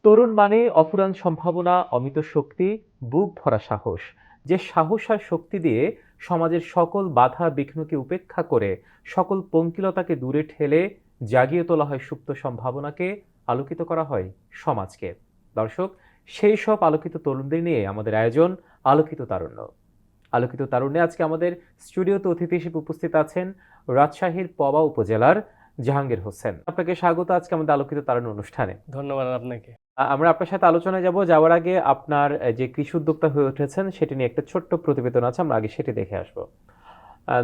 তরুণ মানে অফুরান সম্ভাবনা, অমিত শক্তি, বুক ভরা সাহস। যে সাহস আর শক্তি দিয়ে সমাজের সকল বাধা বিঘ্নকে উপেক্ষা করে সকল পঙ্কিলতাকে দূরে ঠেলে জাগিয়ে তোলা হয় সুপ্ত সম্ভাবনাকে, আলোকিত করা হয় সমাজকে। দর্শক, সেই সব আলোকিত তরুণদের নিয়ে আমাদের আয়োজন আলোকিত তারুণ্য। আলোকিত তারুণ্যে আজকে আমাদের স্টুডিওতে অতিথি হিসেবে উপস্থিত আছেন রাজশাহীর পবা উপজেলার জাহাঙ্গীর হোসেন। আপনাকে স্বাগত আজকে আমাদের আলোকিত তারুণ্য অনুষ্ঠানে। ধন্যবাদ আপনাকে। আমরা আপনার সাথে আলোচনায় যাওয়ার আগে আপনার যে কৃষি উদ্যোক্তা হয়ে উঠেছেন সেটি নিয়ে একটা ছোট্ট প্রতিবেদন আছে, আমরা আগে সেটি দেখে আসবো।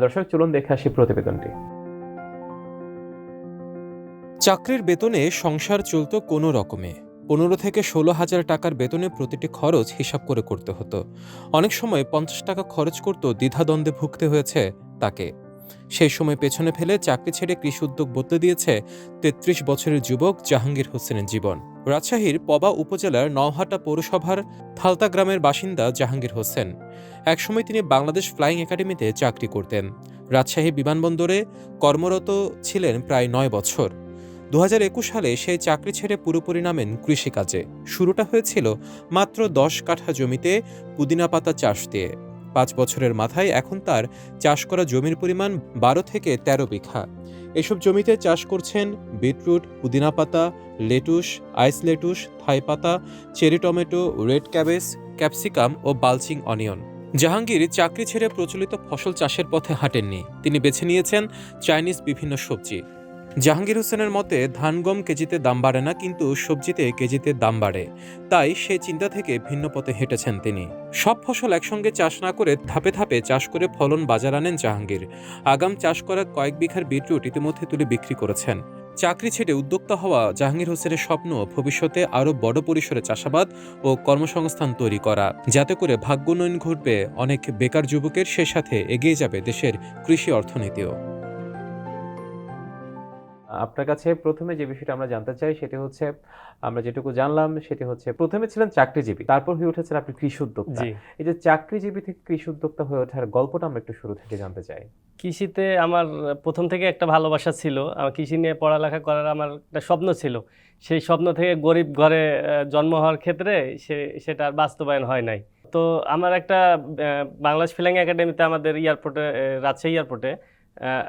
দর্শক, চলুন দেখে আসি প্রতিবেদনটি। চাকরির বেতনে সংসার চলত কোনো রকমে। 15 থেকে 16,000 টাকার বেতনে প্রতিটি খরচ হিসাব করে করতে হতো। অনেক সময় 50 টাকা খরচ করতে দ্বিধাদ্বন্দ্বে ভুগতে হয়েছে তাকে। সেই সময় পেছনে ফেলে চাকরি ছেড়ে কৃষি উদ্যোগ বদলে দিয়েছে 33 বছরের যুবক জাহাঙ্গীর হোসেনের জীবন। রাজশাহীর পবা উপজেলার নওহাটা পৌরসভার থালতা গ্রামের বাসিন্দা জাহাঙ্গীর হোসেন। একসময় তিনি বাংলাদেশ ফ্লাইং একাডেমিতে চাকরি করতেন। রাজশাহী বিমানবন্দরে কর্মরত ছিলেন প্রায় 9 বছর। 2021 সালে সেই চাকরি ছেড়ে পুরোপুরি নামেন কৃষিকাজে। শুরুটা হয়েছিল মাত্র 10 কাঠা জমিতে পুদিনা পাতা চাষ দিয়ে। 5 বছরের মাথায় এখন তার চাষ করা জমির পরিমাণ 12 থেকে 13 বিঘা। এসব জমিতে চাষ করছেন বিটরুট, পুদিনা পাতা, লেটুস, আইস লেটুস, থাই পাতা, cherry tomato, red cabbage, capsicum ও বালচিং অনিয়ন। জাহাঙ্গীর চাকরি ছেড়ে প্রচলিত ফসল চাষের পথে হাঁটেননি। তিনি বেছে নিয়েছেন চাইনিজ বিভিন্ন সবজি। জাহাঙ্গীর হোসেনের মতে, ধান গম কেজিতে দাম বাড়ে না, কিন্তু সবজিতে কেজিতে দাম বাড়ে। তাই সেই চিন্তা থেকে ভিন্ন পথে হেঁটেছেন তিনি। সব ফসল একসঙ্গে চাষ না করে ধাপে ধাপে চাষ করে ফলন বাজার আনেন জাহাঙ্গীর। আগাম চাষ করা কয়েক বিঘার বিটরুট ইতিমধ্যে তুলে বিক্রি করেছেন। চাকরি ছেড়ে উদ্যোক্তা হওয়া জাহাঙ্গীর হোসেনের স্বপ্ন ভবিষ্যতে আরও বড় পরিসরে চাষাবাদ ও কর্মসংস্থান তৈরি করা, যাতে করে ভাগ্যোন্নয়ন ঘটবে অনেক বেকার যুবকের, সে সাথে এগিয়ে যাবে দেশের কৃষি অর্থনীতিও। আপনার কাছে প্রথমে যে বিষয়টা আমরা জানতে চাই সেটি হচ্ছে, আমরা যেটুকু জানলাম সেটি হচ্ছে প্রথমে ছিলেন চাকরিজীবী, তারপর হয়ে উঠেছেন আপনি কৃষি উদ্যোক্তা। জি, এই যে চাকরিজীবী থেকে কৃষি উদ্যোক্তা হয়ে ওঠার গল্পটা আমরা একটু শুরু থেকে জানতে চাই। কৃষিতে আমার প্রথম থেকে একটা ভালোবাসা ছিল। আমার কৃষি নিয়ে পড়ালেখা করার আমার একটা স্বপ্ন ছিল। সেই স্বপ্ন থেকে গরিব ঘরে জন্ম হওয়ার ক্ষেত্রে সেটা আর বাস্তবায়ন হয় নাই। তো আমার একটা বাংলাদেশ ফ্লাইং একাডেমিতে আমাদের এয়ারপোর্টে, রাজশাহী এয়ারপোর্টে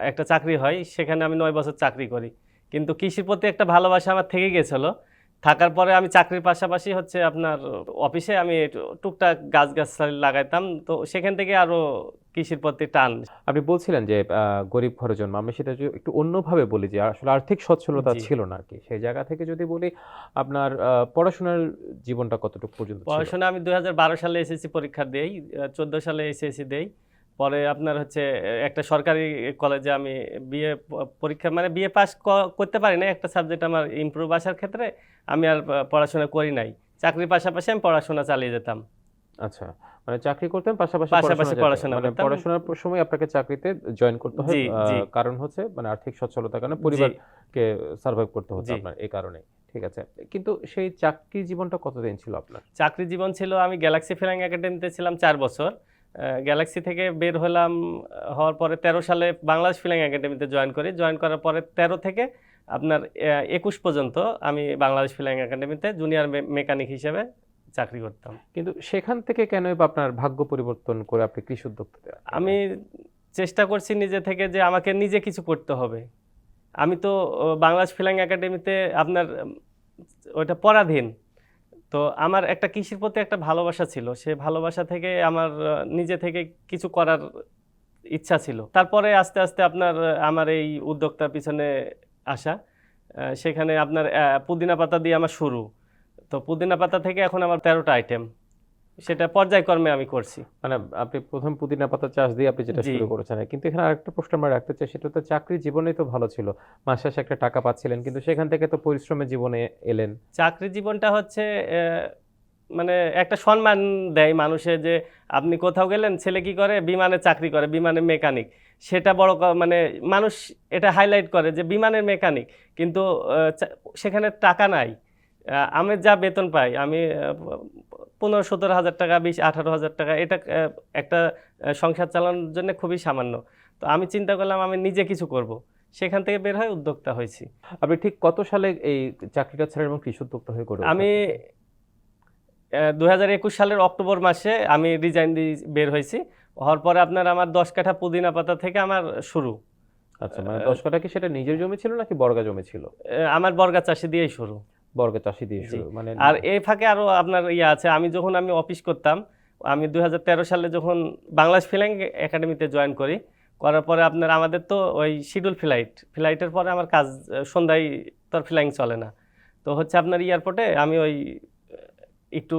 একটা চাকরি হয়। সেখানে আমি 9 বছর চাকরি করি। কিন্তু কৃষির প্রতি একটা ভালোবাসা আমার থেকে গেছিলো। থাকার পরে আমি চাকরির পাশাপাশি হচ্ছে আপনার অফিসে আমি টুকটাক গাছগাছালি লাগাইতাম। তো সেখান থেকে আরো কৃষির প্রতি টান। আপনি বলছিলেন যে গরিব ঘরে জন্ম, আমরা সেটা যদি একটু অন্যভাবে বলি যে আসলে আর্থিক সচ্ছলতা জি, ছিল না আর কি, সেই জায়গা থেকে যদি বলি আপনার পড়াশোনার জীবনটা কতটুকু পর্যন্ত ছিল? পড়াশোনা আমি 2012 সালে এসএসসি পরীক্ষা দেই, 14 সালে এসএসসি দেই। পরে আপনার হচ্ছে একটা সরকারি কলেজে আমি বিএ পরীক্ষা, মানে বিএ পাস করতে পারি না, একটা সাবজেক্ট আমার ইমপ্রুভ আসার ক্ষেত্রে আমি আর পড়াশোনা করি নাই। চাকরির পাশাপাশি আমি পড়াশোনা চালিয়ে যেতাম। আচ্ছা, মানে চাকরি করতেন পাশাপাশি পাশাপাশি পড়াশোনা মানে করতাম। পড়াশোনার সময় আপনাকে চাকরিতে জয়েন করতে হয়, জি, জি, কারণ হচ্ছে মানে আর্থিক সচ্ছলতার কারণে জি, পরিবারকে সার্ভাইভ করতে হতো জি। আপনার, এই কারণে। ঠিক আছে, কিন্তু সেই চাকরি জীবনটা কতদিন ছিল আপনার? চাকরি জীবন ছিল, আমি গ্যালাক্সি ফ্লাইং একাডেমিতে ছিলাম 4 বছর। গ্যালাক্সি থেকে বের হলাম, হওয়ার পরে 13 সালে বাংলাদেশ ফ্লাইং একাডেমিতে জয়েন করি। জয়েন করার পরে 13 থেকে আপনার 21 পর্যন্ত আমি বাংলাদেশ ফ্লাইং একাডেমিতে জুনিয়র মেকানিক হিসেবে চাকরি করতাম। কিন্তু সেখান থেকে কেন বা আপনার ভাগ্য পরিবর্তন করে আপনি কৃষি উদ্যোক্তাতে আমি চেষ্টা করছি নিজে থেকে যে আমাকে নিজে কিছু করতে হবে। আমি তো বাংলাদেশ ফ্লাইং একাডেমিতে আপনার ওইটা পরাধীন। তো আমার একটা কৃষির প্রতি একটা ভালোবাসা ছিল। সে ভালোবাসা থেকে আমার নিজে থেকে কিছু করার ইচ্ছা ছিল। তারপরে আস্তে আস্তে আপনার আমার এই উদ্যোক্তার পিছনে আসা। সেখানে আপনার পুদিনা পাতা দিয়ে আমার শুরু। তো পুদিনা পাতা থেকে এখন আমার 13টা আইটেম। সেটা পর্যায়ক্রমে আমি করছি। মানে আপনি প্রথম পুদিনা পাতা চাষ দিয়ে আপনি যেটা জি, শুরু করেছেন, কিন্তু এখানে আরেকটা প্রশ্ন আমরা রাখতে চাই, সেটা তো চাকরি জীবনেই তো ভালো ছিল, মাস শেষে একটা টাকা পাচ্ছিলেন, কিন্তু সেখান থেকে তো পরিশ্রমের জীবনে এলেন। চাকরি জীবনটা হচ্ছে মানে একটা সম্মান দেয় মানুষে, যে আপনি কোথাও গেলেন, ছেলে কি করে, বিমানে চাকরি করে, বিমানের মেকানিক। সেটা বড় মানে মানুষ এটা হাইলাইট করে যে বিমানের মেকানিক, কিন্তু সেখানে টাকা নাই। আমি যা বেতন পাই, আমি 15-17 হাজার টাকা, 20-18 হাজার টাকা, এটা একটা সংসার চালানোর জন্য খুবই সামান্য। তো আমি চিন্তা করলাম আমি নিজে কিছু করব। সেখান থেকে বের হয়ে উদ্যোক্তা হয়েছি। আপনি ঠিক কত সালে এই চাকরিটা ছেড়ে এবং কৃষি উদ্যোক্তা হয়ে গড়ে আমি 2021 সালের অক্টোবর মাসে আমি রিজাইন দিয়ে বের হয়েছি। হওয়ার পরে আপনার আমার 10 কাঠা পুদিনা পাতা থেকে আমার শুরু। আচ্ছা, মানে 10 কাঠা কি সেটা নিজের জমি ছিল নাকি বর্গা জমি ছিল? আমার বর্গা চাষি দিয়েই শুরু। বর্গা চাষি দিয়ে জি। শুরু, মানে আর এই ফাঁকে আরো আপনার আছে, আমি যখন অফিস করতাম, আমি 2013 সালে যখন বাংলাদেশ ফ্লাইং একাডেমিতে জয়েন করি, করার পরে আপনার আমাদের তো ওই শিডিউল ফ্লাইটের পরে আমার কাজ সন্ধ্যায় তো আর ফ্লাইং চলে না। তো আপনার এয়ারপোর্টে আমি ওই একটু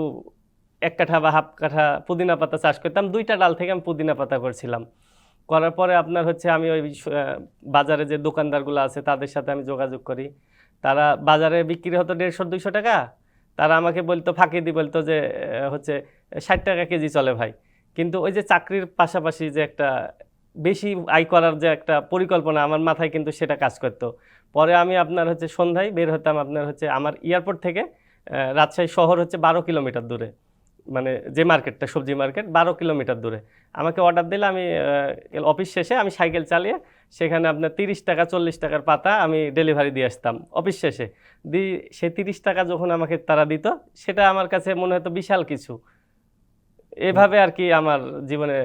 1 কাঠা বা হাফ কাঠা পুদিনা পাতা চাষ করতাম। 2টা ডাল থেকে আমি পুদিনা পাতা করছিলাম। করার পরে আপনার আমি ওই বাজারে যে দোকানদারগুলো আছে তাদের সাথে আমি যোগাযোগ করি। তারা বাজারে বিক্রি হতো 150-200 টাকা, তারা আমাকে বলতো, ফাঁকি দিয়ে বলতো যে 60 টাকা কেজি চলে ভাই। কিন্তু ওই যে চাকরির পাশাপাশি যে একটা বেশি আয় করার যে একটা পরিকল্পনা আমার মাথায়, কিন্তু সেটা কাজ করতো। পরে আমি আপনার সন্ধ্যায় বের হতাম আপনার আমার এয়ারপোর্ট থেকে রাজশাহী শহর 12 কিলোমিটার দূরে, মানে যে মার্কেটটা সবজি মার্কেট 12 কিলোমিটার দূরে। আমাকে অর্ডার দিলে আমি অফিস শেষে আমি সাইকেল চালিয়ে সেখানে আপনার 30 টাকা 40 টাকার পাতা আমি ডেলিভারি দিয়ে আসতাম অফিস শেষে। সেই 30 টাকা যখন আমাকে তারা দিত, সেটা আমার কাছে মনে হতো বিশাল কিছু। এভাবে আর কি আমার জীবনে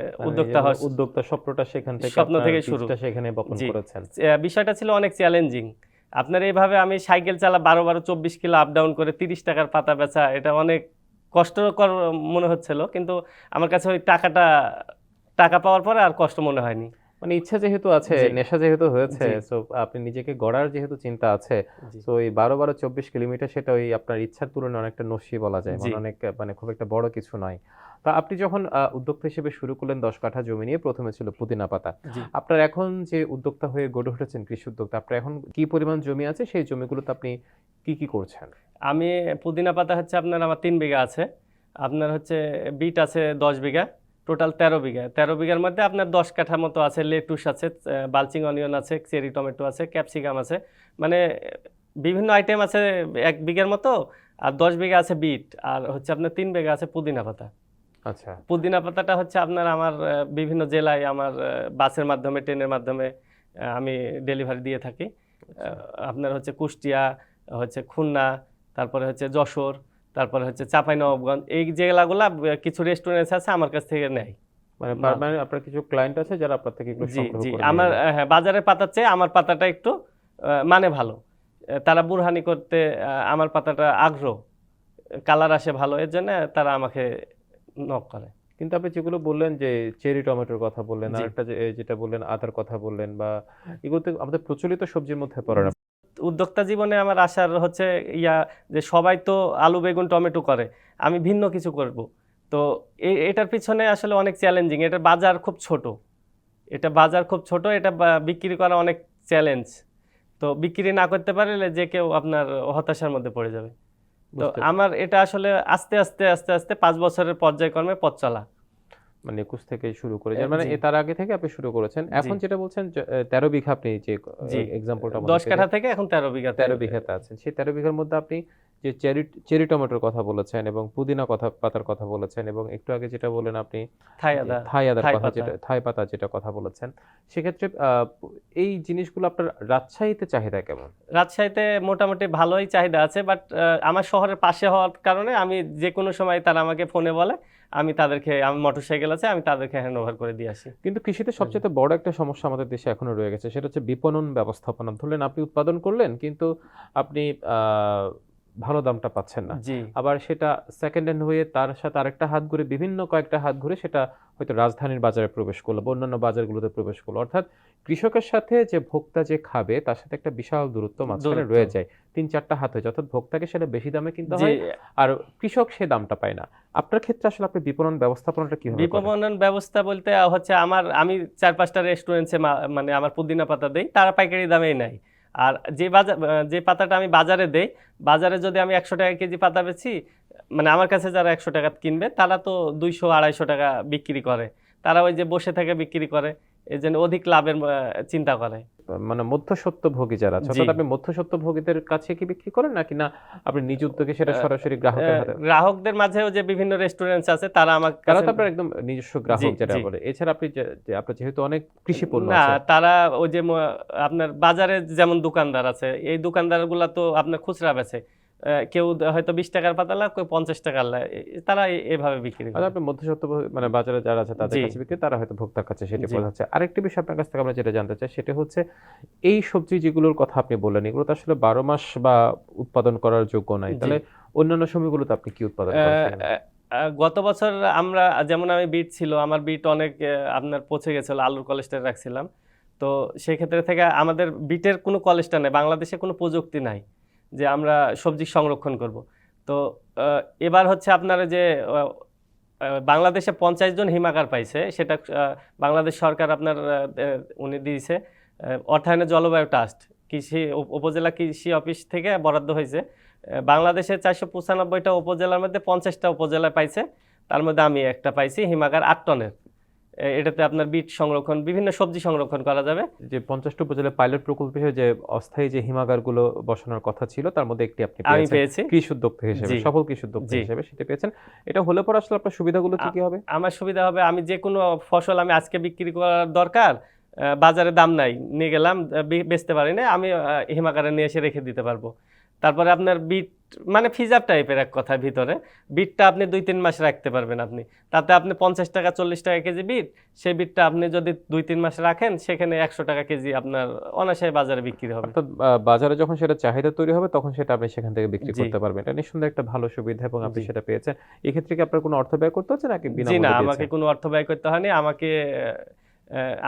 উদ্যোক্তা স্বপ্নটা সেখান থেকে, স্বপ্ন থেকে শুরু, সেখানে বপন করেছেন। বিষয়টা ছিল অনেক চ্যালেঞ্জিং। আপনার এইভাবে আমি সাইকেল চালা 12-24 কিলো আপ ডাউন করে 30 টাকার পাতা বেচা, এটা অনেক কষ্টকর মনে হচ্ছিল, কিন্তু আমার কাছে ওই টাকা পাওয়ার পরে আর কষ্ট মনে হয়নি। মানে ইচ্ছা যেহেতু আছে, নেশা যেহেতু হয়েছে, সো আপনি নিজেকে গড়ার যেহেতু চিন্তা আছে, সো এই 12-24 কিলোমিটার সেটা ওই আপনার ইচ্ছার তুলনায় অনেকটা নসি বলা যায়, মানে অনেক, মানে খুব একটা বড় কিছু নয়। তা আপনি যখন উদ্যোক্তা হিসেবে শুরু করলেন 10 কাঠা জমি নিয়ে, প্রথমে ছিল পুদিনা পাতা, আপনার এখন যে উদ্যোক্তা হয়ে গড়ে উঠেছেন কৃষি উদ্যোক্তা, আপনার এখন কি পরিমাণ জমি আছে, সেই জমিগুলোতে আপনি কি কি করছেন? আমি পুদিনা পাতা আপনার আমার 3 বিঘা আছে, আপনার বিট আছে 10 বিঘা, টোটাল 13 বিঘা। 13 বিঘার মধ্যে আপনার 10 কাঠা মতো আছে লেটুস আছে, বালচিং অনিয়ন আছে, চেরি টমেটো আছে, ক্যাপসিকাম আছে, মানে বিভিন্ন আইটেম আছে 1 বিঘার মতো। আর 10 বিঘা আছে বিট, আর আপনার 3 বিঘা আছে পুদিনা পাতা। আচ্ছা, পুদিনা পাতাটা আপনার আমার বিভিন্ন জেলায় আমার বাসের মাধ্যমে, ট্রেনের মাধ্যমে আমি ডেলিভারি দিয়ে থাকি। আপনার কুষ্টিয়া, খুলনা, তারপরে যশোর, তারপরে চাঁপাইনবাবগঞ্জ, এই জেলাগুলা কিছু রেস্টুরেন্ট আছে আমার কাছ থেকে নেয়। মানে পার্মানেন্ট আপনার কিছু ক্লায়েন্ট আছে যারা আপনার থেকে এগুলো সংগ্রহ করে। আমার বাজারের পাতার চেয়ে আমার পাতাটা একটু মানে ভালো, তারা বুরহানি করতে আমার পাতাটা আগ্রহ, কালার আসে ভালো, এর জন্য তারা আমাকে নক করে। কিন্তু আপনি যেগুলো বললেন যে চেরি টমেটোর কথা বললেন, আর একটা যেটা বললেন আদার কথা বললেন, বা এগুলো তো আমাদের প্রচলিত সবজির মধ্যে পড়ে না। উদ্যোক্তা জীবনে আমার আসার যে সবাই তো আলু বেগুন টমেটো করে, আমি ভিন্ন কিছু করব। তো এটার পিছনে আসলে অনেক চ্যালেঞ্জিং, এটা বাজার খুব ছোট, এটা বিক্রি করা অনেক চ্যালেঞ্জ। তো বিক্রি না করতে পারলে যে কেউ আপনার হতাশার মধ্যে পড়ে যাবে। তো আমার এটা আসলে আস্তে আস্তে 5 বছরের পর্যায়ক্রমে পথ চলা, মানে 21 থেকে শুরু করে, মানে তার আগে থেকে আপনি শুরু করেছেন। এখন যেটা বলছেন 13 বিঘা, আপনি যে এক্সাম্পলটা 10 কাঠা থেকে এখন 13 বিঘাতে আছেন, সেই 13 বিঘার মধ্যে আপনি যে চেরি টমেটোর কথা বলেছেন এবং পুদিনা পাতার কথা বলেছেন, এবং একটু আগে যেটা বললেন আপনি থাই পাতা যেটা কথা বলেছেন, সেক্ষেত্রে এই জিনিসগুলো আপনার রাজশাহীতে চাহিদা কেমন? রাজশাহীতে মোটামুটি ভালোই চাহিদা আছে, বাট আমার শহরের পাশে হওয়ার কারণে আমি যে কোনো সময় তারা আমাকে ফোনে বলে, আমি তাদেরকে, আমার মোটরসাইকেল আছে, আমি তাদেরকে হ্যান্ড ওভার করে দিয়ে আসি। কিন্তু কৃষিতে সবচেয়ে বড় একটা সমস্যা আমাদের দেশে এখনো রয়ে গেছে, সেটা হচ্ছে বিপণন ব্যবস্থাপনা। ধরলেন আপনি উৎপাদন করলেন, কিন্তু আপনি ভালো দামটা পাচ্ছেন না, আবার সেটা সেকেন্ড হ্যান্ড হয়ে তার সাথে আরেকটা হাত ঘুরে, বিভিন্ন কয়েকটা হাত ঘুরে সেটা হয়তো রাজধানীর বাজারে প্রবেশ করলো বা অন্যান্য বাজারগুলোতে প্রবেশ করলো। অর্থাৎ কৃষকের সাথে যে ভোক্তা যে খাবে তার সাথে একটা বিশাল দূরত্ব মাঝখানে রয়ে যায়, 3-4টা হাত হয়ে যায়। অর্থাৎ ভোক্তাকে সেটা বেশি দামে কিনতে হয়, আর কৃষক সে দামটা পায় না। আপনার ক্ষেত্রে আসলে আপনি বিপণন ব্যবস্থাপনাটা কি হবে? বিপণন ব্যবস্থা বলতে আমি 4-5টা রেস্টুরেন্টে মানে আমার পুদিনা পাতা দেই, তারা পাইকারি দামেই নেয়। আর যে পাতাটা আমি বাজারে দেই, বাজারে যদি আমি 100 টাকা কেজি পাতা বেচি, মানে আমার কাছে যারা 100 টাকা কিনবে তারা তো 200-250 টাকা বিক্রি করে, তারা ওই যে বসে থেকে বিক্রি করে, এই জন্য অধিক লাভের চিন্তা করে। মানে মধ্যস্বত্বভোগী যারা আছে, জি। অর্থাৎ আপনি মধ্যস্বত্বভোগীদের কাছে কি বিক্রি করেন নাকি না আপনি নিজ উদ্যোগে সেটা সরাসরি গ্রাহকের হাতে? গ্রাহকদের মাঝেও যে বিভিন্ন রেস্টুরেন্টস আছে তারা আমার তারা কাছে তো আপনার একদম নিজস্ব জি গ্রাহক যেটা জি বলে। এছাড়া আপনি যে আপনার যেহেতু অনেক কৃষি পণ্য না, আছে। তারা ওই যে আপনার বাজারে যেমন দোকানদার আছে, এই দোকানদারগুলা তো আপনার খুচরা বেচে। কেউ হয়তো 20 টাকার পাতালা, কেউ 50 টাকার তারা এভাবে বিক্রি আর করে। আপনি মধ্যস্বত্ব মানে বাজারে যারা আছে তাদের জি কাছে বিক্রি, তারা হয়তো ভোক্তার কাছে সেটি জি পৌঁছাচ্ছে। আরেকটি বিষয় আপনার কাছ থেকে আমরা যেটা জানতে চাই সেটা হচ্ছে এই সবজি যেগুলোর কথা আপনি বললেন এগুলো তো আসলে 12 মাস বা উৎপাদন করার যোগ্য নাই। জি। তাহলে অন্যান্য সময়গুলোতে আপনি কি উৎপাদন করেন সেখানে? গত বছর আমরা যেমন আমি বিট ছিল, আমার বিট অনেক আপনার পচে গেছিল, আলুর কোলেস্টেরল রাখছিলাম। তো সেক্ষেত্রে থেকে আমাদের বিটের কোনো কোলেস্টেরল নাই, বাংলাদেশে কোনো প্রযুক্তি নাই যে আমরা সবজি সংরক্ষণ করব। তো এবার হচ্ছে আপনার যে বাংলাদেশে 50 জন হিমাগার পাইছে, সেটা বাংলাদেশ সরকার আপনার উনি দিয়েছে অর্থায়নে জলবায়ু ট্রাস্ট কৃষি উপজেলা কৃষি অফিস থেকে বরাদ্দ হয়েছে। বাংলাদেশে 495টা উপজেলার মধ্যে 50টা উপজেলা পাইছে, তার মধ্যে আমি একটা পাইছি হিমাগার 8 টনের। এটাতে আপনার বিট সংরক্ষণ, বিভিন্ন সবজি সংরক্ষণ করা যাবে। যে 50টা উপজেলায় পাইলট প্রকল্প হিসেবে যে অস্থায়ী যে হিমাগারগুলো বসানোর কথা ছিল তার মধ্যে একটি আপনি আমি পেয়েছেন পেয়েছি। কৃষি উদ্যোক্তা হিসেবে, জি সফল কৃষি উদ্যোক্তা জি হিসেবে সেটা পেয়েছেন। এটা হলে পরে আসলে আপনার সুবিধাগুলো কি কি হবে? আমার সুবিধা হবে, আমি যে কোনো ফসল আমি আজকে বিক্রি করার দরকার, বাজারে দাম নাই, নিয়ে গেলাম, বেচতে পারি না, আমি হিমাগারে নিয়ে এসে রেখে দিতে পারবো। তারপরে আপনার বিট মানে ফিজার টাইপের এক কথায় ভিতরে, বিটটা আপনি 2-3 মাস রাখতে পারবেন আপনি। তাতে আপনি 50 টাকা 40 টাকা কেজি বিট, সেই বিটটা আপনি যদি 2-3 মাস রাখেন সেখানে 100 টাকা কেজি আপনার অনায়াসে বাজারে বিক্রি হবে। অর্থাৎ বাজারে যখন সেটা চাহিদা তৈরি হবে তখন সেটা আপনি সেখান থেকে বিক্রি জি করতে পারবেন। এটা নিঃসন্দেহে একটা ভালো সুবিধা এবং আপনি জি সেটা পেয়েছেন। এক্ষেত্রে কি আপনার কোনো অর্থ ব্যয় করতে হচ্ছে নাকি জি না, বিনামূল্যে আমাকে দিয়েছেন? কোনো অর্থ ব্যয় করতে হয়নি। আমাকে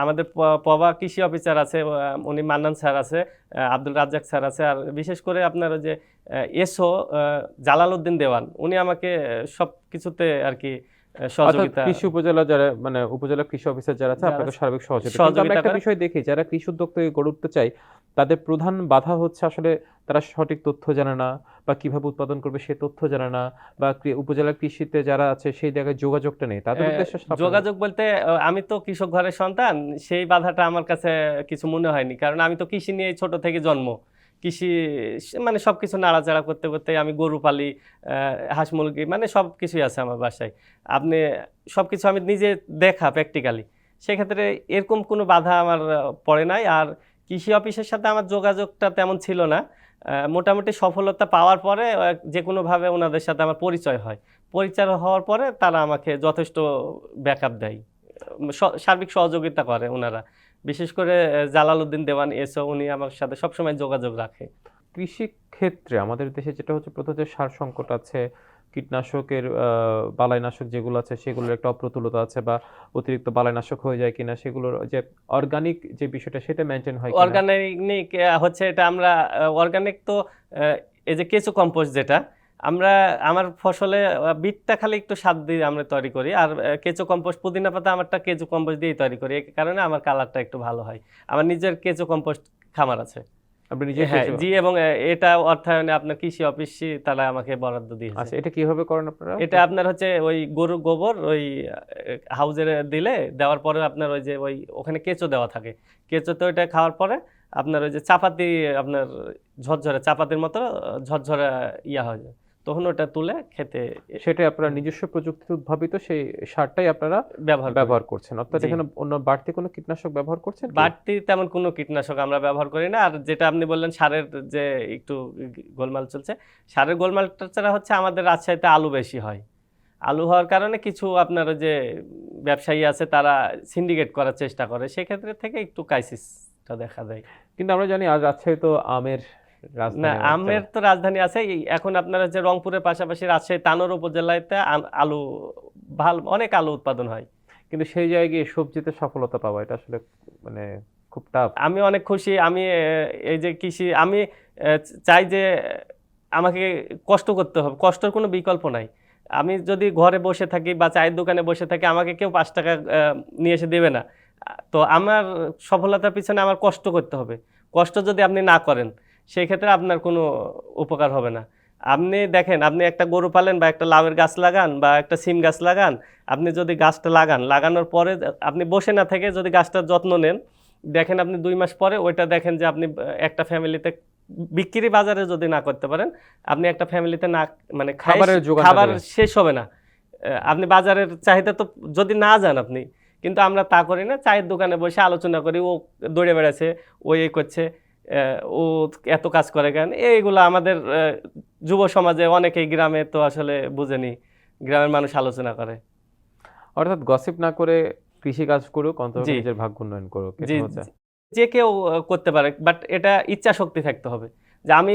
আমাদের পবা কৃষি অফিসার আছে, উনি মান্নান স্যার আছে, আব্দুল রাজ্জাক স্যার আছে, আর বিশেষ করে আপনার ওই যে এসও জালালউদ্দিন দেওয়ান, উনি আমাকে সব কিছুতে আর কি অর্থাৎ সহযোগিতা কৃষি উপজেলা যারা মানে উপজেলা কৃষি অফিসার যারা আছে যারা আপনাকে সার্বিক সহযোগিতা। কিন্তু আমরা সহযোগিতা একটা করে। বিষয় দেখি যারা কৃষি উদ্যোক্তা গড়ে উঠতে চায় তাদের প্রধান বাধা হচ্ছে আসলে তারা সঠিক তথ্য জানে না বা কিভাবে উৎপাদন করবে সে তথ্য জানে না বা উপজেলা কৃষিতে যারা আছে সেই জায়গায় যোগাযোগটা নেই। তাদের উদ্দেশ্যে আসলে আপনার- যোগাযোগ বলতে আমি তো কৃষক ঘরের সন্তান, সেই বাধাটা আমার কাছে কিছু মনে হয়নি, কারণ আমি তো কৃষি নিয়ে ছোট থেকে জন্ম। কৃষি মানে সবকিছু নাড়াচাড়া করতে করতে আমি গরু পালি, হাঁস মুরগি, মানে সব কিছুই আছে আমার বাসায়। আপনি সবকিছু আমি নিজে দেখা প্র্যাকটিক্যালি, সেক্ষেত্রে এরকম কোনো বাধা আমার পড়ে নাই। আর কৃষি অফিসের সাথে আমার যোগাযোগটা তেমন ছিল না। মোটামুটি সফলতা পাওয়ার পরে যে কোনোভাবে ওনাদের সাথে আমার পরিচয় হয়। পরিচয় হওয়ার পরে তারা আমাকে যথেষ্ট ব্যাকআপ দেয়, সার্বিক সহযোগিতা করে ওনারা। বিশেষ করে জালালউদ্দিন দেওয়ান এসও, উনি আমার সাথে সবসময় যোগাযোগ রাখে। কৃষি ক্ষেত্রে আমাদের দেশে যেটা হচ্ছে প্রথম যে সার সংকট আছে, কীটনাশকের বালাইনাশক যেগুলো আছে সেগুলোর একটা অপ্রতুলতা আছে বা অতিরিক্ত বালাইনাশক হয়ে যায় কিনা, সেগুলোর যে অর্গানিক যে বিষয়টা সেটা মেনটেন হয় কিনা। অর্গানিক হচ্ছে এটা আমরা অর্গানিক তো এই যে কেঁচো কম্পোস্ট যেটা আমরা আমার ফসলে বিটটা খালি একটু স্বাদ দিয়ে আমরা তৈরি করি, আর কেঁচো কম্পোস্ট পুদিনা পাতা আমারটা কেঁচো কম্পোস্ট দিয়েই তৈরি করি, এই কারণে আমার কালারটা একটু ভালো হয়। আমার নিজের কেঁচো কম্পোস্ট খামার আছে। আপনি নিজে হ্যাঁ জি, এবং এটা অর্থায়নে আপনার কৃষি অফিসই তারা আমাকে বরাদ্দ দিয়েছে। আচ্ছা, এটা কিভাবে করেন আপনারা? এটা আপনার হচ্ছে ওই গরুর গোবর ওই হাউজে দিলে, দেওয়ার পরে আপনার ওই যে ওখানে কেঁচো দেওয়া থাকে, কেঁচোতে ওইটা খাওয়ার পরে আপনার ওই যে চাপাতি, আপনার ঝরঝরে চাপাতির মতো ঝরঝরে ইয়া হয় যায়, তখন ওটা তুলে খেতে সেটা আপনারা নিজস্ব প্রযুক্তিতে উদ্ভাবিত সেই সারটাই আপনারা ব্যবহার করি। ব্যবহার করছেন, অর্থাৎ জি। এখানে অন্য বাড়তি কোনো কীটনাশক ব্যবহার করছেন কি? বাড়তি তেমন কোনো কীটনাশক আমরা ব্যবহার করি না। আর যেটা আপনি বললেন সারের যে একটু গোলমাল চলছে, সারের গোলমালটা ছাড়া হচ্ছে আমাদের রাজশাহীতে আলু বেশি হয়। আলু হওয়ার কারণে কিছু আপনার যে ব্যবসায়ী আছে তারা সিন্ডিকেট করার চেষ্টা করে, সেক্ষেত্রে থেকে একটু ক্রাইসিসটা দেখা দেয়। কিন্তু আমরা জানি আজ রাজশাহী তো আমের না, রাজধানী। আমের তো রাজধানী আছে, এখন আপনার যে রংপুরের পাশাপাশি রাজশাহী তানোর উপজেলাতে আলু ভালো, অনেক আলু উৎপাদন হয়। কিন্তু সেই জায়গায় সবজিতে সফলতা পাওয়া এটা আসলে মানে খুব টাফ। আমি অনেক খুশি, আমি এই যে কৃষি আমি চাই যে আমাকে কষ্ট করতে হবে, কষ্টের কোনো বিকল্প নাই। আমি যদি ঘরে বসে থাকি বা চায়ের দোকানে বসে থাকি, আমাকে কেউ 5 টাকা নিয়ে এসে দেবে না। তো আমার সফলতার পিছনে আমার কষ্ট করতে হবে। কষ্ট যদি আপনি না করেন সেই ক্ষেত্রে আপনার কোনো উপকার হবে না। আপনি দেখেন, আপনি একটা গরু পালেন বা একটা লাউয়ের গাছ লাগান বা একটা সিম গাছ লাগান, আপনি যদি গাছটা লাগানোর পরে আপনি বসে না থেকে যদি গাছটার যত্ন নেন, দেখেন আপনি 2 মাস পরে ওইটা দেখেন যে আপনি একটা ফ্যামিলিতে বিক্রি বাজারে যদি না করতে পারেন, আপনি একটা ফ্যামিলিতে না মানে খাবারের যোগানটা খাবার দেবে। শেষ হবে না। আপনি বাজারের চাহিদা তো যদি না যান আপনি, কিন্তু আমরা তা করি না, চায়ের দোকানে বসে আলোচনা করি, ও দৌড়ে বেড়াচ্ছে, ও এই করছে, ও এত কাজ করে কেন, এইগুলো আমাদের যুব সমাজে অনেকেই গ্রামে তো আসলে বুঝেনি, গ্রামের মানুষ আলোচনা করে। অর্থাৎ গসিপ না করে কৃষি কাজ করুক, অন্তত জি নিজের ভাগ্য উন্নয়ন করুক, জি এটা হচ্ছে। যে কেউ করতে পারে, বাট এটা ইচ্ছা শক্তি থাকতে হবে যে আমি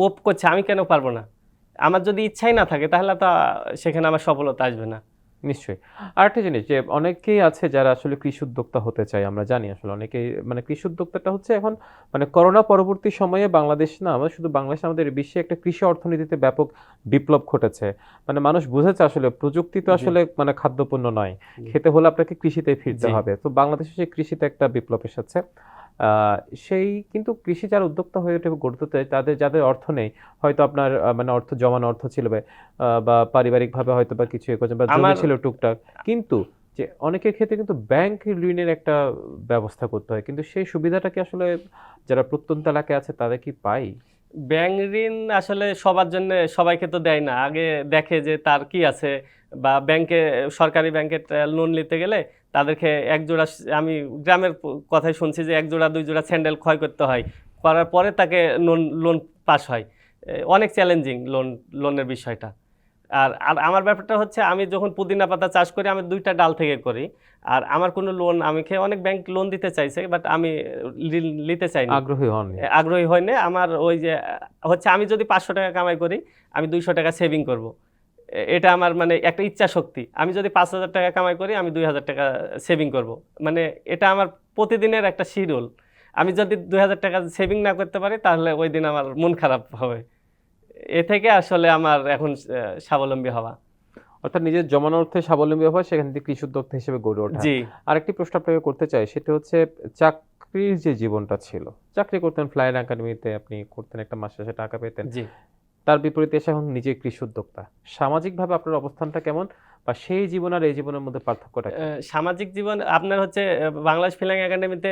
ও করছে আমি কেন পারবো না। আমার যদি ইচ্ছাই না থাকে তাহলে তো সেখানে আমার সফলতা আসবে না। নিশ্চয়ই। আরেকটা জিনিস যে অনেকেই আছে যারা আসলে কৃষি উদ্যোক্তা হতে চায়, আমরা জানি আসলে অনেকেই মানে কৃষি উদ্যোক্তাটা হচ্ছে এখন মানে করোনা পরবর্তী সময়ে বাংলাদেশ না, আমরা শুধু বাংলাদেশ, আমাদের বিশ্বে একটা কৃষি অর্থনীতিতে ব্যাপক বিপ্লব ঘটেছে। মানে মানুষ বুঝেছে আসলে প্রযুক্তি তো জি আসলে মানে খাদ্যপণ্য নয়, জি খেতে হলে আপনাকে কৃষিতে ফিরতে জি হবে। তো বাংলাদেশে সেই কৃষিতে একটা বিপ্লব এসেছে। সেই কিন্তু কৃষি যারা উদ্যোক্তা হয়ে ওঠে গড়ে তুলতে চায়, তাদের যাদের অর্থ নেই, হয়তো আপনার মানে অর্থ জমানো অর্থ ছিল বা পারিবারিকভাবে হয়তো বা কিছু এ করছেন বা জমি আমার ছিল টুকটাক, কিন্তু যে অনেকের ক্ষেত্রে কিন্তু ব্যাংক ঋণের একটা ব্যবস্থা করতে হয়, কিন্তু সেই সুবিধাটা কি আসলে যারা প্রত্যন্ত এলাকায় আছে তাদের কি পায়? ব্যাংক ঋণ আসলে সবার জন্য, সবাইকে তো দেয় না, আগে দেখে যে তার কি আছে, বা ব্যাংকে, সরকারি ব্যাংকে লোন নিতে গেলে তাদেরকে এক জোড়া আমি গ্রামের কথাই শুনছি যে এক জোড়া 2 জোড়া স্যান্ডেল ক্রয় করতে হয়, করার পরে তাকে লোন লোন পাস হয়। অনেক চ্যালেঞ্জিং লোনের বিষয়টা। আর আর আমার ব্যাপারটা হচ্ছে আমি যখন পুদিনা পাতা চাষ করি আমি 2টা ডাল থেকে করি, আর আমার কোনো লোন আমি অনেক ব্যাংক লোন দিতে চাইছে, বাট আমি নিতে চাইনি, আগ্রহী হননি। আগ্রহী হয়নি। আমার ওই যে হচ্ছে আমি যদি 500 টাকা কামাই করি আমি 200 টাকা সেভিং করব। এটা আমার মানে একটা ইচ্ছা শক্তি। আমি যদি 5,000 টাকা কামাই করি আমি 2,000 টাকা সেভিং করব। মানে এটা আমার প্রতিদিনের একটা শিডিউল। আমি যদি 2,000 টাকা সেভিং না করতে পারি তাহলে ওই দিন আমার মন খারাপ হবে। এ থেকে আসলে আমার এখন স্বাবলম্বী হওয়া। অর্থাৎ নিজের জমানো অর্থে স্বাবলম্বী হওয়া, সেখান থেকে কৃষি উদ্যোক্তা হিসেবে গড়ে ওঠা। জি আরেকটি প্রশ্ন আপনাকে করতে চাই, সেটা হচ্ছে চাকরির যে জীবনটা ছিল, চাকরি করতেন ফ্লাইন একাডেমিতে, আপনি করতেন, একটা মাস শেষে টাকা পেতেন। জি তার বিপরীতে এসে এখন নিজে কৃষি উদ্যোক্তা। সামাজিকভাবে আপনার অবস্থানটা কেমন, বা সেই জীবন আর এই জীবনের মধ্যে পার্থক্যটা কি? সামাজিক জীবন আপনার হচ্ছে বাংলাদেশ ফিল্যাং একাডেমিতে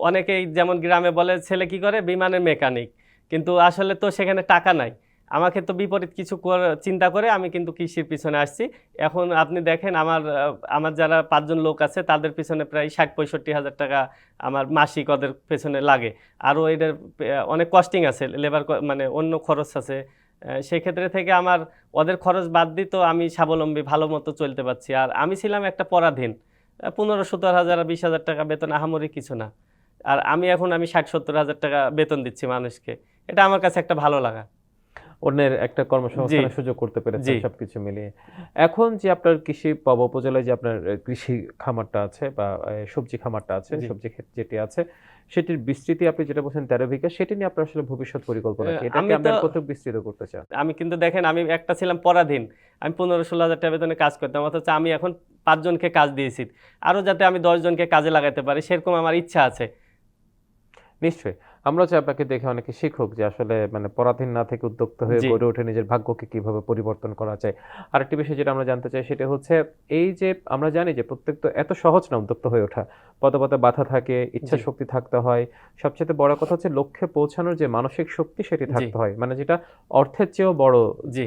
অনেকেই যেমন গ্রামে বলে ছেলে কি করে বিমানের মেকানিক, কিন্তু আসলে তো সেখানে টাকা নাই। আমাকে তো বিপরীত কিছু চিন্তা করে আমি কিন্তু কৃষির পিছনে আসছি। এখন আপনি দেখেন আমার যারা 5 জন লোক আছে তাদের পিছনে প্রায় 60-65 হাজার টাকা আমার মাসিক ওদের পেছনে লাগে। আরও এদের অনেক কস্টিং আছে, লেবার মানে অন্য খরচ আছে। সেক্ষেত্রে থেকে আমার ওদের খরচ বাদ দিই তো আমি স্বাবলম্বী ভালো মতো চলতে পারছি। আর আমি ছিলাম একটা পরাধীন, 15-17 হাজার 20 হাজার টাকা বেতন আহামরি কিছু না। আর আমি 60-70 হাজার টাকা বেতন দিচ্ছি মানুষকে, এটা আমার কাছে একটা ভালো লাগা। অন্যের একটা জি কর্মসংস্থানের সুযোগ করতে পেরেছেন জি সবকিছু মিলিয়ে। এখন যে আপনার কৃষি পাবা উপজেলায় যে আপনার কৃষি খামারটা আছে বা সবজি খামারটা আছে, জি সবজি ক্ষেত যেটি আছে, সেটির বিস্তৃতি আপনি যেটা বলছেন 13 বিঘা, সেটি নিয়ে আপনার আসলে ভবিষ্যৎ পরিকল্পনা কি? এটাকে আমি আপনি তো আর কত বিস্তৃত করতে চান? আমি কিন্তু দেখেন আমি একটা ছিলাম পরাধীন, আমি 15-16 হাজার টাকা বেতনে কাজ করতাম, অথচ আমি এখন 5 জনকে কাজ দিয়েছি। আরও যাতে আমি 10 জনকে কাজে লাগাতে পারি সেরকম আমার ইচ্ছা আছে। নিশ্চয়ই। আমরাও চাই আপনাকে দেখে অনেকে শিখুক যে আসলে মানে পরাধীন না থেকে উদ্যোক্তা হয়ে জি গড়ে ওঠে নিজের ভাগ্যকে কিভাবে পরিবর্তন করা যায়। আরেকটি বিষয় যেটা আমরা জানতে চাই সেটা হচ্ছে, এই যে আমরা জানি যে প্রত্যেক তো এত সহজ না উদ্যোক্তা হয়ে ওঠা। পদে, পদে বাধা থাকে, ইচ্ছা জি শক্তি থাকতে হয়। সবচাইতে বড় কথা হচ্ছে লক্ষ্যে পৌঁছানোর যে মানসিক শক্তি সেটি জি থাকতে হয়। মানে যেটা অর্থের চেয়েও বড় জি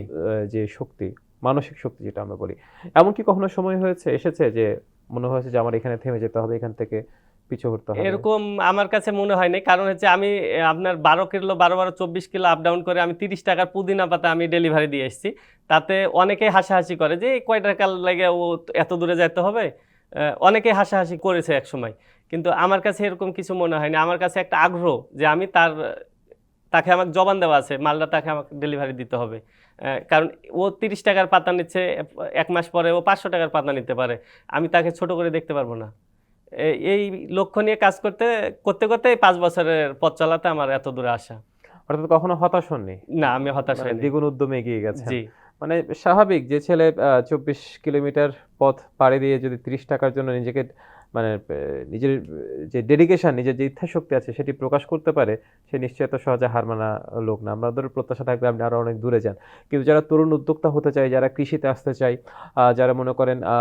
যে শক্তি, মানসিক শক্তি যেটা আমরা বলি। এমন কি কখনো সময় এসেছে যে মনে হয়েছে যে আমার এখানে থেমে যেতে হবে, এখান থেকে পিছু হটতে হবে? এরকম আমার কাছে মনে হয়নি, কারণ হচ্ছে আমি আপনার 12 কিলো 24 কিলো আপ ডাউন করে আমি 30 টাকার পুদিনা পাতা আমি ডেলিভারি দিয়ে এসেছি। তাতে অনেকেই হাসাহাসি করে যে কয় টাকা লাগে ও এত দূরে যেতে হবে, অনেকেই হাসাহাসি করেছে এক সময়। কিন্তু আমার কাছে এরকম কিছু মনে হয়নি। আমার কাছে একটা আগ্রহ যে আমি তাকে আমাকে জবান দেওয়া আছে, মালটা তাকে আমাকে ডেলিভারি দিতে হবে। কারণ ও 30 টাকার পাতা নিচ্ছে, 1 মাস পরে ও 500 টাকার পাতা নিতে পারে, আমি তাকে ছোট করে দেখতে পারবো না। এই লক্ষ্য নিয়ে কাজ করতে করতে করতে 5 বছরের পথ চালাতে আমার এত দূরে আসা। অর্থাৎ কখনো হতাশ হননি? না, আমি হতাশ মানে হইনি। দ্বিগুণ উদ্যমে এগিয়ে গেছেন। জি মানে স্বাভাবিক যে ছেলে 24 কিলোমিটার পথ পাড়ি দিয়ে যদি 30 টাকার জন্য নিজেকে মানে নিজের যে ডেডিকেশন, নিজের যে ইচ্ছাশক্তি আছে সেটি প্রকাশ করতে পারে, সে নিশ্চয়ই এত সহজে হার মানা লোক না। আমাদের প্রত্যাশা থাকবে আপনি আরো অনেক দূরে যান। কিন্তু যারা তরুণ উদ্যোক্তা হতে চায়, যারা কৃষিতে আসতে চায়, যারা মনে করেন আ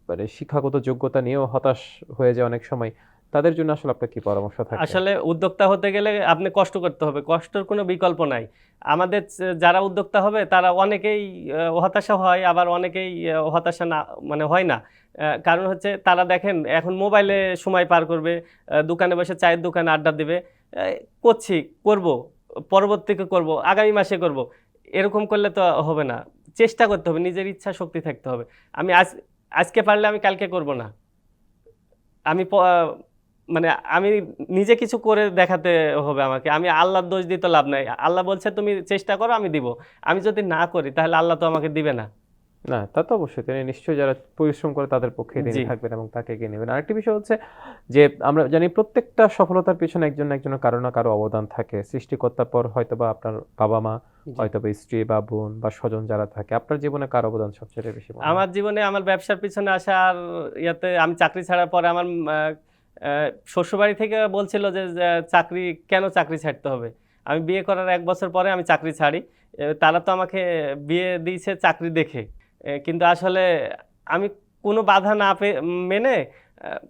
মানে শিক্ষাগত যোগ্যতা নিয়েও হতাশ হয়ে যায় অনেক সময়, তাদের জন্য আসলে আপনার কি পরামর্শ থাকে? আসলে উদ্যোক্তা হতে গেলে আপনি কষ্ট করতে হবে, কষ্টের কোনো বিকল্প নাই। আমাদের যারা উদ্যোক্তা হবে তারা অনেকেই হতাশা হয়, আবার অনেকেই হতাশা না মানে হয় না। কারণ হচ্ছে তারা দেখেন এখন মোবাইলে সময় পার করবে, দোকানে বসে চায়ের দোকানে আড্ডা দেবে, করছি, করব, পরবর্তীতে করব, আগামী মাসে করব, এরকম করলে তো হবে না। চেষ্টা করতে হবে, নিজের ইচ্ছা শক্তি থাকতে হবে। আমি আজকে পারলে আমি কালকে করব না। আমি মানে আমি নিজে কিছু করে দেখাতে হবে আমাকে। আমি আল্লাহর দোষ দিয়ে তো লাভ নাই। আল্লাহ বলছে তুমি চেষ্টা করো, আমি দিব। আমি যদি না করি তাহলে আল্লাহ তো আমাকে দিবে না। না, তা তো অবশ্যই। তিনি নিশ্চয়ই যারা পরিশ্রম করে তাদের পক্ষে তিনি জি। থাকবেন এবং তাকে এগিয়ে নেবেন। আরেকটি বিষয় হচ্ছে যে আমরা জানি প্রত্যেকটা সফলতার পেছনে একজন না একজনের কারো না কারো অবদান থাকে। সৃষ্টিকর্তার পর হয়তোবা আপনার বাবা-মা, জি। হয়তোবা স্ত্রী বা বোন বা স্বজন যারা থাকে। আপনার জীবনে কার অবদান সবচেয়ে বেশি মনে হয়? আমার জীবনে আমার ব্যবসার পিছনে আসার ইয়াতে আমি চাকরি ছাড়ার পরে আমার শ্বশুরবাড়ি থেকে বলছিল যে চাকরি কেন চাকরি ছাড়তে হবে। আমি বিয়ে করার 1 বছর পরে আমি চাকরি ছাড়ি। তারা তো আমাকে বিয়ে দিয়েছে চাকরি দেখে। কিন্তু আসলে আমি কোনো বাধা না মেনে আহ,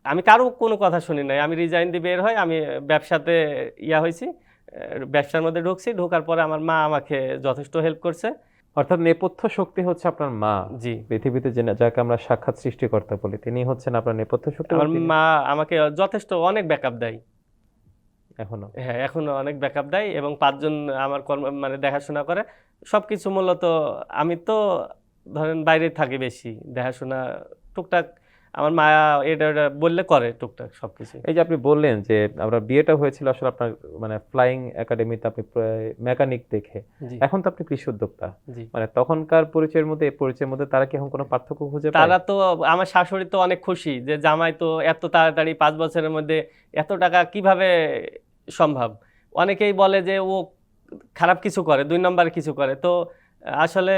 আমি কারো কোনো কথা শুনি নাই। আমি রিজাইন দিয়ে বের হই, আমি ব্যবসাতে হয়েছি, ব্যবসার মধ্যে ঢুকছি। ঢোকার পরে আমার মা আমাকে যথেষ্ট হেল্প করছে। অর্থাৎ নেপথ্য শক্তি হচ্ছে আপনার মা। জি। পৃথিবীতে যাকে আমরা সাক্ষাৎ সৃষ্টিকর্তা বলি, তিনি হচ্ছেন আপনার নেপথ্য শক্তি এবং আমার তিনি মা আমাকে যথেষ্ট অনেক ব্যাকআপ দেয়। এখনো। হ্যাঁ, এখনো অনেক ব্যাকআপ দেয় এবং 5 জন আমার মানে দেখাশোনা করে। সবকিছু মূলত আমি তো ধরেন বাইরে থাকি বেশি। দেখাশোনা টুকটাক আমার মা এটা ওটা বললে করে টুকটাক সবকিছু। এই যে আপনি বললেন যে আপনার বিয়েটা হয়েছিল আসলে আপনার মানে ফ্লাইং একাডেমিতে আপনি মেকানিক দেখে। জি, এখন তো আপনি কৃষি উদ্যোক্তা। জি। মানে তখনকার পরিচয়ের মধ্যে এই পরিচয়ের মধ্যে তারা কি এখন কোনো পার্থক্য খুঁজে পায়? তারা তো আমার শাশুড়ি তো অনেক খুশি যে জামাই তো এত তাড়াতাড়ি 5 বছরের মধ্যে এত টাকা কিভাবে সম্ভব। অনেকেই বলে যে ও খারাপ কিছু করে, 2 নম্বর কিছু করে। তো আসলে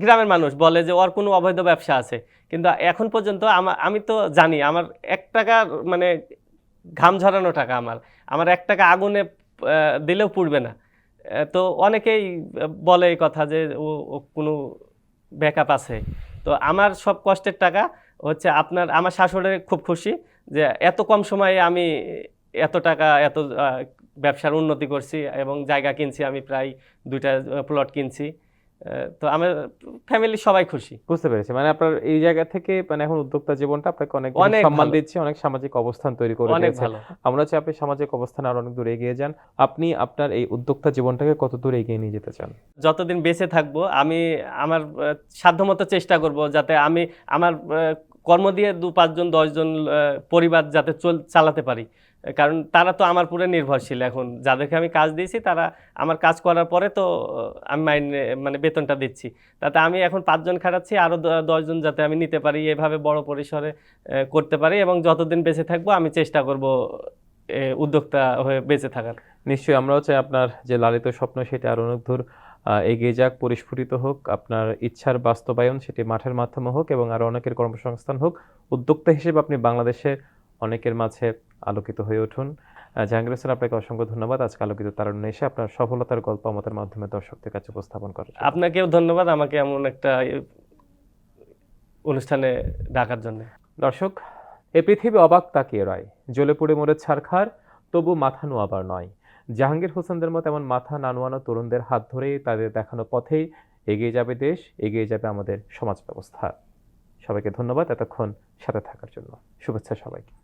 গ্রামের মানুষ বলে যে ওর কোনো অবৈধ ব্যবসা আছে। কিন্তু এখন পর্যন্ত আমি তো জানি আমার 1 টাকা মানে ঘাম ঝরানো টাকা আমার। আমার 1 টাকা আগুনে দিলেও পুড়বে না। তো অনেকেই বলে এই কথা যে ও কোনো ব্যাকআপ আছে। তো আমার সব কষ্টের টাকা হচ্ছে আমার শাশুড়ি খুব খুশি যে এত কম সময়ে আমি এত টাকা এত ব্যবসার উন্নতি করছি এবং জায়গা কিনছি, আমি প্রায় 2টা প্লট কিনছি। তো আমার ফ্যামিলি সবাই খুশি। বুঝতে পেরেছি। মানে আপনার এই জায়গা থেকে মানে এখন উদ্যোক্তা জীবনটা আপনাকে অনেক অনেক সম্মান ভালো। দিচ্ছে, অনেক সামাজিক অবস্থান তৈরি করে অনেক দিয়েছে। ভালো। আমরা চাই আপনি সামাজিক অবস্থানে আরো অনেক দূর এগিয়ে যান। আপনি আপনার এই উদ্যোক্তা জীবনটাকে কত দূর এগিয়ে নিয়ে যেতে চান? যতদিন বেঁচে থাকবো আমি আমার সাধ্যমতো চেষ্টা করব যাতে আমি আমার কর্ম দিয়ে 2-5 জন 10 জন পরিবার যাতে চালাতে পারি। কারণ তারা তো আমার পুরো নির্ভরশীল। এখন যাদেরকে আমি কাজ দিয়েছি তারা আমার কাজ করার পরে তো আমি মানে বেতনটা দিচ্ছি। তাতে আমি এখন 5 জন খাটাচ্ছি, আরো 10 জন যাতে আমি নিতে পারি, এভাবে বড় পরিসরে করতে পারি এবং যতদিন বেঁচে থাকবো আমি চেষ্টা করব উদ্যোক্তা হয়ে বেঁচে থাকার। নিশ্চয়ই আমরাও চাই আপনার যে লালিত স্বপ্ন সেটা আরো অনেক দূর এগিয়ে যাক, পরিস্ফুটিত হোক। আপনার ইচ্ছার বাস্তবায়ন সেটি মাঠের মাধ্যমে হোক এবং আরো অনেকের কর্মসংস্থান হোক। উদ্যোক্তা হিসেবে আপনি বাংলাদেশের অনেকের মাঝে আলোকিত হয়ে উঠুন। জাহাঙ্গীর হোসেন, আপনাকে অসংখ্য ধন্যবাদ আজকে আলোকিত তারুণ্যে এসে আপনার সফলতার গল্প আমাদের মাধ্যমে দর্শকদের কাছে উপস্থাপন করার জন্য। আপনাকেও ধন্যবাদ আমাকে এমন একটা অনুষ্ঠানে ডাকার জন্য। দর্শক, এ পৃথিবী অবাক তাকিয়ে রয়, জ্বলে পুড়ে মরে ছারখার, তবু মাথা নোয়াবার নয়। জাহাঙ্গীর হোসেনদের মতো এমন মাথা না নোয়ানো তরুণদের হাত ধরেই তাদের দেখানো পথেই এগিয়ে যাবে দেশ, এগিয়ে যাবে আমাদের সমাজ ব্যবস্থা। সবাইকে ধন্যবাদ এতক্ষণ সাথে থাকার জন্য। শুভেচ্ছা সবাইকে।